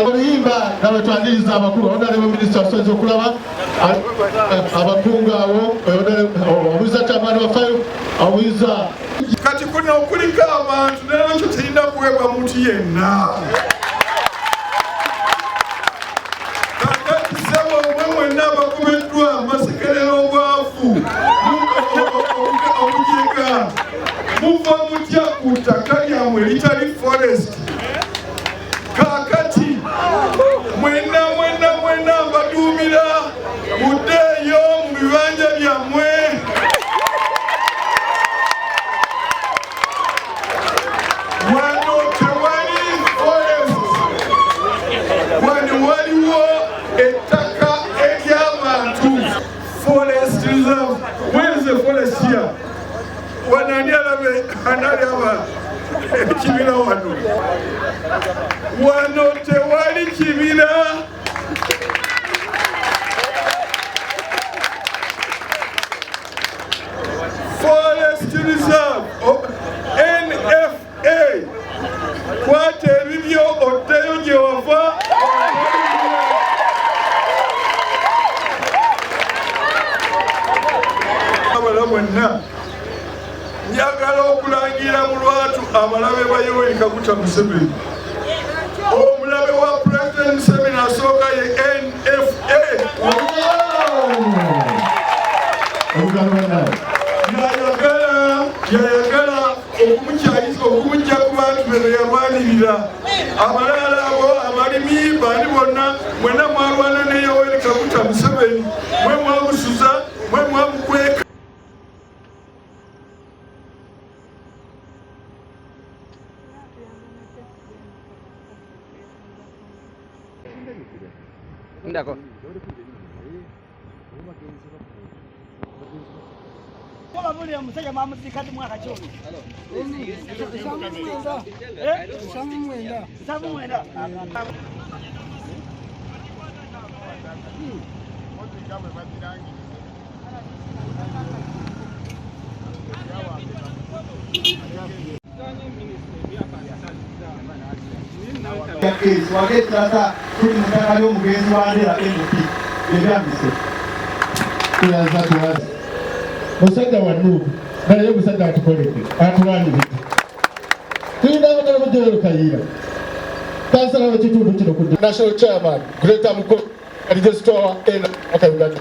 Olimba n'abatwaliriza abakulu Honorable Minister asoze okulaba abakungu abo abuuza chamani waffe abuuza kati kuno okuliko abantu nakyo kirina kuweebwa muntu yenna kakati sebo omwe mwenna abakubiddwa amasekerera obwavu obujega muva mutya ku ttaka lyammwe litali forest kakati mwenna mbaduumira muddeeyo mu bibanja byammwe wano tewali forest wano waliwo ettaka ery'abantu forest reserve. Where is the forest here? Wanani analaba ekibira wano tewali kibira forest reserve NFA kwata ebibyo oddeyo gye wava abala bonna njagala okulangira mu lwatu abalabe ba Yoweri Kaguta Museveni omulabe wa President Museveni asooka ye NFA yayagala okumujja ku bantu beno yalwanirira abalala abo abalimi bandi bonna mwenna mwalwana ne Yoweri Kaguta Museveni mwe mwamusuza mwe mwamukweka D'accord. Waketata kuli mutaka y'omugenzi wa Ndera MVP ebyambise tuyaza tuwazi musajja wa Nuubu naye musajja atukoleke atulwanirira tulina abagala bajjolo Kayira kansala w'ekitundu kino ku National Chairman Greater Mukolo Registra Kayunga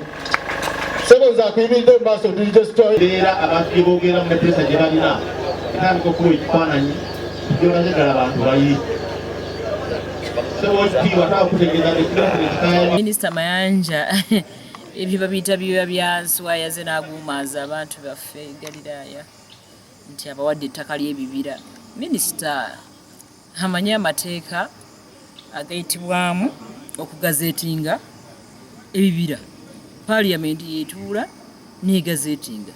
Sebonza akuyimiridde mu maaso Registra era abantu gye boogera mu madirisa gye balina etandika okuwa ekifaananyi gy'olagala abantu bayi. Minisita Mayanja ebyo babiyita biba byaswayaze n'aguumaaza abantu baffe Galiraaya nti abawadde ettaka ly'ebibira. Minisita amanyi amateeka agayitibwamu okugazeetinga ebibira. Paaliyamenti yeetuula n'egazeetinga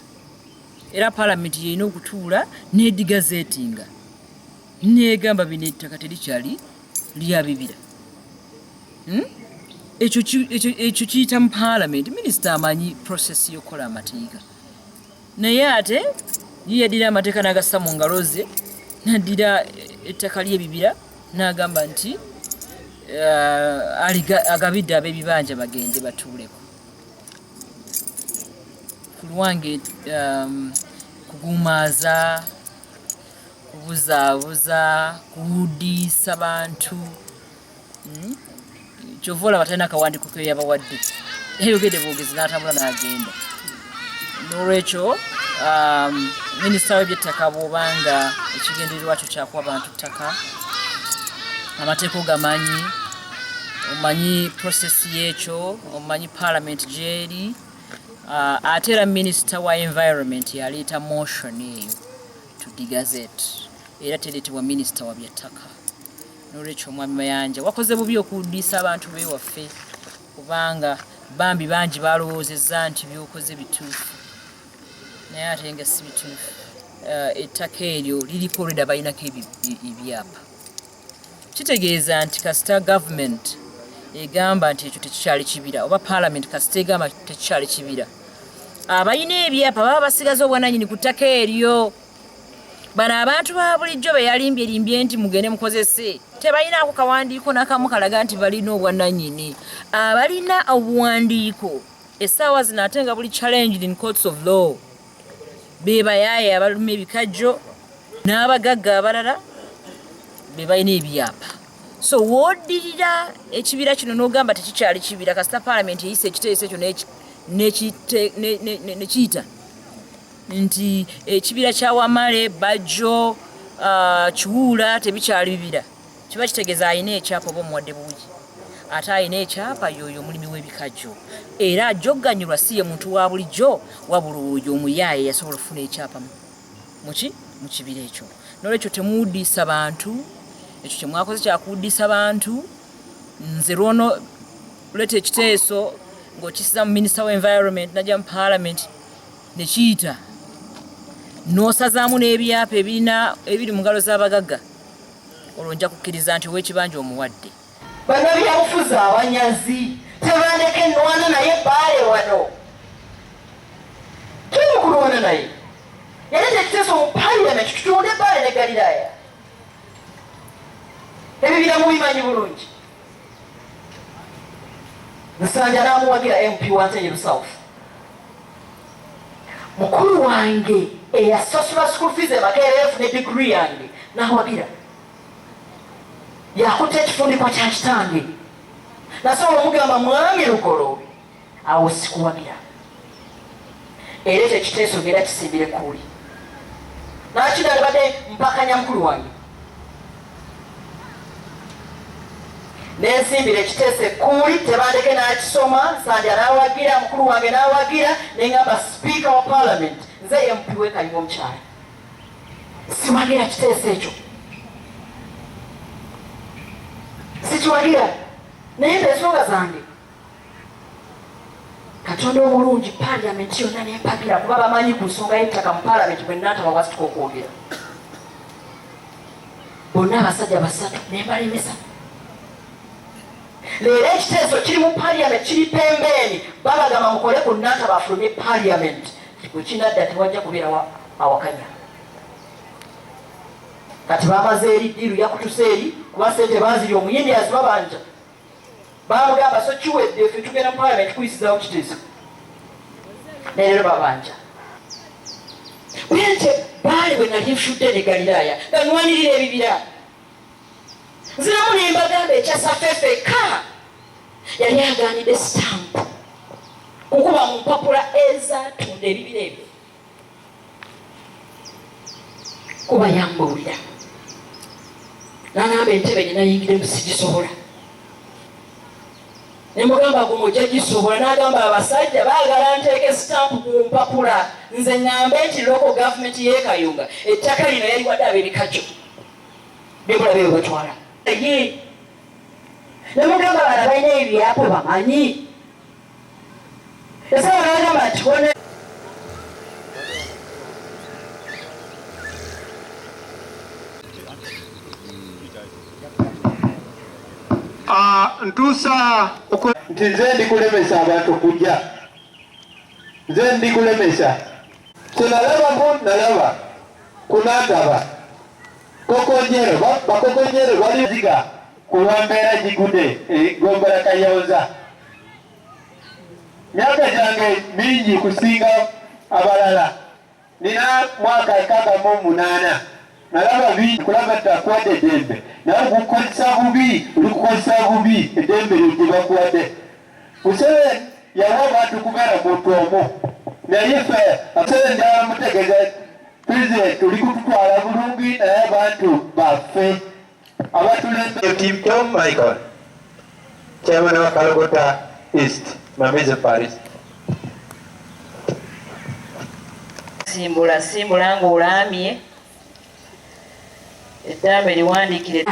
era paalamenti yeyina okutuula n'edigazeetinga n'egamba bino ettaka terikyali lya bibira. Ekyo kiyita mu Parliament. Minisita amanyi process y'okukola amateeka naye ate yeyaddira amateeka n'agassa mu ngalo ze n'addira ettaka ly'ebibira n'agamba nti agabidde ab'ebibanja bagende batuuleko. Ku lwange kuguumaaza kubuzaabuza kuwudiisa bantu kyova olaba talina akawandiiko ke yabawadde yayogedde bwogezi n'atambula n'agenda. N'olwekyo minisita w'ebyettaka bw'obanga ekigendererwa kyo kyakuwa bantu ttaka amateeka ogamanyi omanyi process y'ekyo omanyi parliament gyeri ate era minisita wa environment yaleeta motion eyo to digazette era tereetebwa minisita wa byettaka. N'olwekyo omwami Mayanja wakoze bubi okuwudiisa abantu b'ewaffe kubanga bambi bangi balowoozezza nti byokoze bituufu naye ate nga si bituufu. Ettaka eryo liriko olwedda balinako ebyapa kitegeeza nti kasita gavumenti egamba nti ekyo tekikyali kibira oba paalamenti kasita egamba tekikyali kibira abalina ebyapa baba basigaza obwananyini ku ttaka eryo bano abantu ba bulijjo be yalimbye nti mugende mukozese tebalinaako kawandiiko nakamu kalaga nti balina obwannannyini. Abalina obuwandiiko essaawa zino ate nga buli challenged in courts of law be bayaaye abaluma ebikajjo n'abagagga abalala be balina ebyapa. So woddirira ekibira kino n'ogamba tekikyali kibira kasita paalamenti eyisa ekiteeso ekyo nekiyita nti ekibira kya Wamale Bajjo Kiwuula tebikyali bibira kiba kitegeeza alina ekyapa oba omuwadde buugi ate alina ekyapa yoyo omulimi w'ebikajjo era ajjogganyulwa si ye muntu wa bulijjo wabula oyo omuyaaye yasobola okufuna ekyapa mu kibira ekyo. N'olwekyo temuwuddisa bantu ekyo kyemwakoze kyakuwuddisa bantu. Nze lwono leeta ekiteeso ng'okisiza mu minisita w'environment najja mu parliament nekiyita n'osazaamu n'ebyapa ebiri mu ngalo z'abagagga olwo nja kukkiriza nti ow'ekibanja omuwadde. Bannabyabufuzi abanyazi tebandeka ennwana naye baale wano kimukulwana naye yaleeta ekiteeso mu parliament tutunde baale ne Galiraaya ebibira mubimanyi bulungi. Nsanja n'amuwagira MP wa Ntenjeru South mukulu wange eyasasula school fees emakeera yafuna degree yange n'awagira yakuta ekifundikwa kya kitange nasobola omugamba mwami lugolo awo sikuwagira era ekyo ekiteeso ngera kisimbire kuuli nakira nibadde mpakanya mukulu wange nensimbira ekiteeso ekkuuli tebandeke n'akisoma. Nsanja n'awagira mukulu wange n'awagira neŋŋamba sipiika wa parliament nze MP we Kayunga omukyala siwagira kiteeso ekyo sikiwagira naye ensonga zange Katonda omulungi parliament yonna nempagira kuba bamanyi ku nsonga y'ettaka mu parliament bwe Nantaba wasituka okwogera bonna abasajja basatu nembalemesa. Leero ekiteeso kiri mu parliament kiri pembeeni babagamba mukole ku Nantaba afulumye parliament bwe kinadda tewajja kubeera awakanya. Kati bamaze eri ddiiru yakutuse eri kuba ssente baaziri omuyindi azibabanja bamugamba so kiwedde ffe tugenda mu parliament kuyisizaawo kiteeso naleero babanja bwente baali bwe nali nfudde ne Galiraaya nga nwanirira ebibira nziramu nembagamba ekyasaffeffeka yali aganidde stamp kukuba mu mpapula ezatunda ebibira ebyo kuba yambuulira n'agamba entebe gye nayingiremu sigisobola nemugamba gumujja gisobola n'agamba abasajja baagala nteeke stamp ku mpapula nze ŋŋambe nti local government y'e Kayunga ettaka lino yali wadde ab'ebikajjo bemulabe bwe batwala ye nemugamba bana balina ebyapa bamanyi esaba n'agamba nti kone ntuusa nti nze ndikulemesa abantu kujja nze ndikulemesa nalaba ku Nantaba kokonyero bakokonyero baliziga kulwambeera gigude gombera Kayonza myaka gyange mingi kusinga abalala nina mwaka 68 nalaba bingi kulaba takwadde eddembe nawe kukozesa bubi olikukozesa bubi eddembe lyo gye bakuwadde Museveni yawa abantu kubeera muntu omu naye ffe Museveni n'amutegeeza pulezidenti oli kututwala bulungi naye abantu baffe abatulembe. Team Tom Michael, Chairman of Calcutta East, Mamize Paris. Simbula ng'olamye eddambe liwandiikire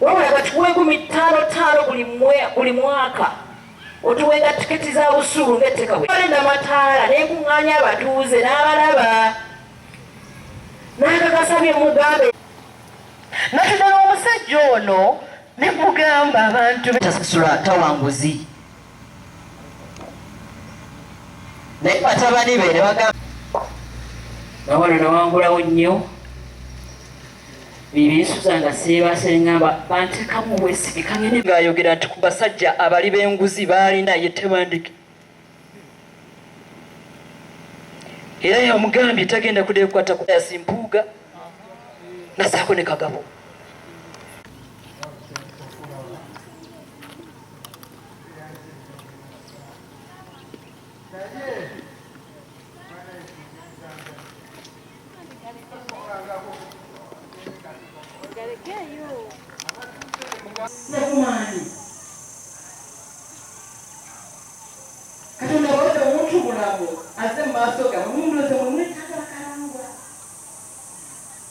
wabula batuwe 5,500 buli mwaka otuwenga tiketi za busuulu ng'ettekawe namataala n'enkuŋŋaanya abatuuze n'abalaba n'akakasabye mugambe natuddala omusajja ono ne mugamba abantu tasasula tawanguzi naye batabani be ne bagamba nawano nawangulawo nnyo bibisuza nga seebaase ngamba bantekamu obwesige kangene ng'ayogera nti ku basajja abali b'enguzi baalina ye Tewandike era yamugambye tagenda kudeekwata ku yasimpuuga nasaako ne Kagabo. Katonda bw'ote omuntu mulamu azze mu maaso gammwe mumuloze mwe mwetaaga bakalangwa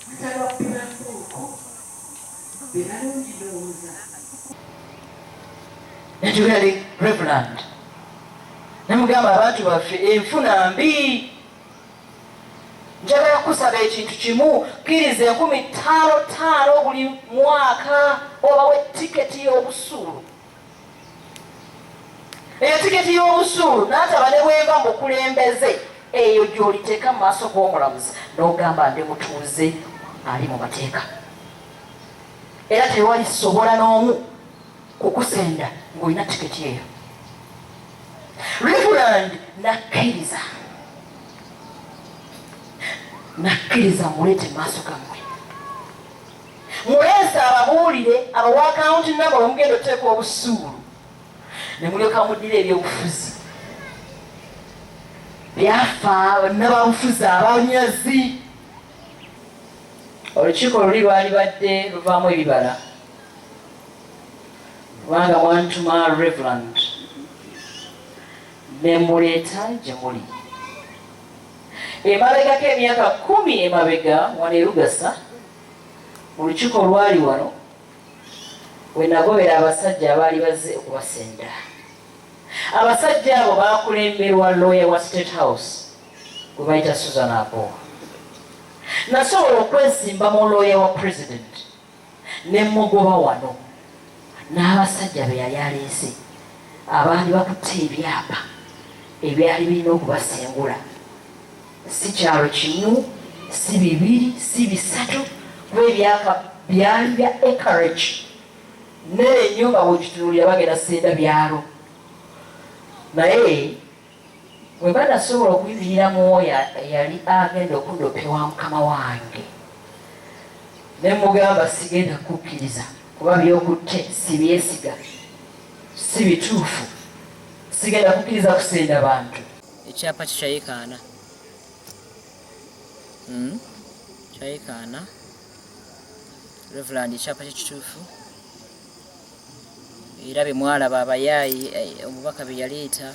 mwetaaga bapulankuuko be balungi ndowooza Natugali Reverend namugamba abantu baffe enfuna mbi njagala kusaba ekintu kimu kkiriza 15,000 buli mwaka obawe tiketi y'obusuulu. Eyo tiketi y'obusuulu Nantaba ne bweva mukulembeze eyo gy'oliteeka mu maaso g'omulamuzi n'ogamba ndi mutuuze ali mu mateeka era tewali sobola n'omu kukusenda ng'olina tiketi eyo. Reverend nakkiriza muleete maaso gammwe muleese ababuulire abawa akawunti namba bwemugenda oteeka obusuulu ne mulyoka muddira ebyobufuzi byafa n'ababufuzi abanyazi. Olukiiko luli lwali badde luvaamu ebibala kubanga mwantuma Reverend ne muleeta gye muli. Emabegako emyaka 10 emabega wano e Lugasa olukiiko lwali wano we nagobera abasajja abaali bazze okubasenda. Abasajja abo baakulemberwa lawyer wa State House gwe bayita Susan Abo. Nasobola okwesimba mu lawyer wa President ne mugoba wano n'abasajja be yali aleese abaali bakutte ebyapa ebyali birina okubasengula. Si kyalo kimu, si bibiri, si bisatu, kuba ebyapa byali bya acreage n'ennyumba bw'ogitunuulira bagenda senda byalo. Naye bwe banasobola okuyimiriramu oyo yali agenda okundopewa mukama wange ne mugamba sigenda kukkiriza kuba byokutte si byesiga si bituufu sigenda kukkiriza kusenda bantu. Ekyapa kikyayikaana kyayikaana Reverend ekyapa kikituufu era bye mwalaba abayaayi omubaka bye yaleeta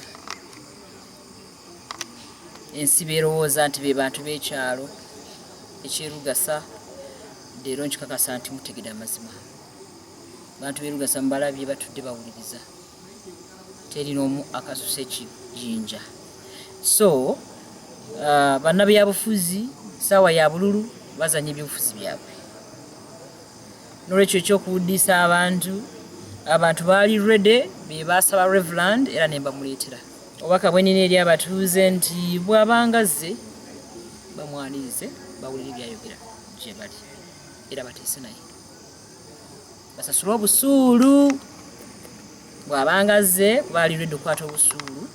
ensi beerowooza nti be bantu b'ekyalo ekyerugasa leero nkikakasa nti mutegedde amazima. Bantu b'erugasa mubalabye batudde bawuliriza teri n'omu akasusa ekijinja. So bannabyabufuzi saawa ya bululu bazanya ebyobufuzi byabwe n'olwekyo ekyokuwuddisa abantu baali ready be baasaba Reverend era ne bamuleetera obubaka bwenina eri abatuuze nti bw'abanga azze bamwanirize bawulire byayogera gye bali era bateese naye basasule obusuulu. Bw'abanga azze baali ready okukwata obusuulu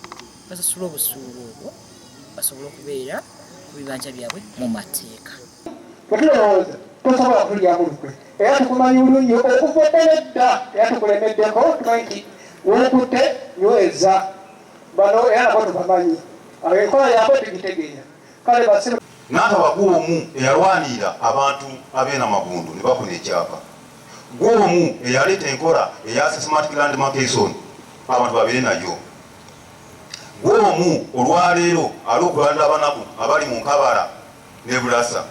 basasule obusuulu obwo basobole okubeera ku bibanja byabwe mu mateeka. Bwetulowooza tosobola kulya mulukwe era tukumanyi bulungi okuva edda era tukulemeddeko tumanyi nti wokutte nyweza bano era nabo tubamanyi enkola yabwe tugitegeera kale basi. Nantaba gw'omu eyalwanirira abantu abeena magundu ne bafuna ekyapa, gw'omu eyaleeta enkola eya systematic landmarkation abantu babeere nayo, gw'omu olwaleero ali okulanda abanaku abali mu Nkabala ne Bulasa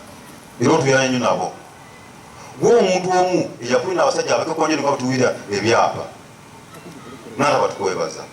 era otuyanya nnyo nabo, gw'omuntu omu eyakulina abasajja abakekonje ne batuwira ebyapa. Nantaba tukwebaza.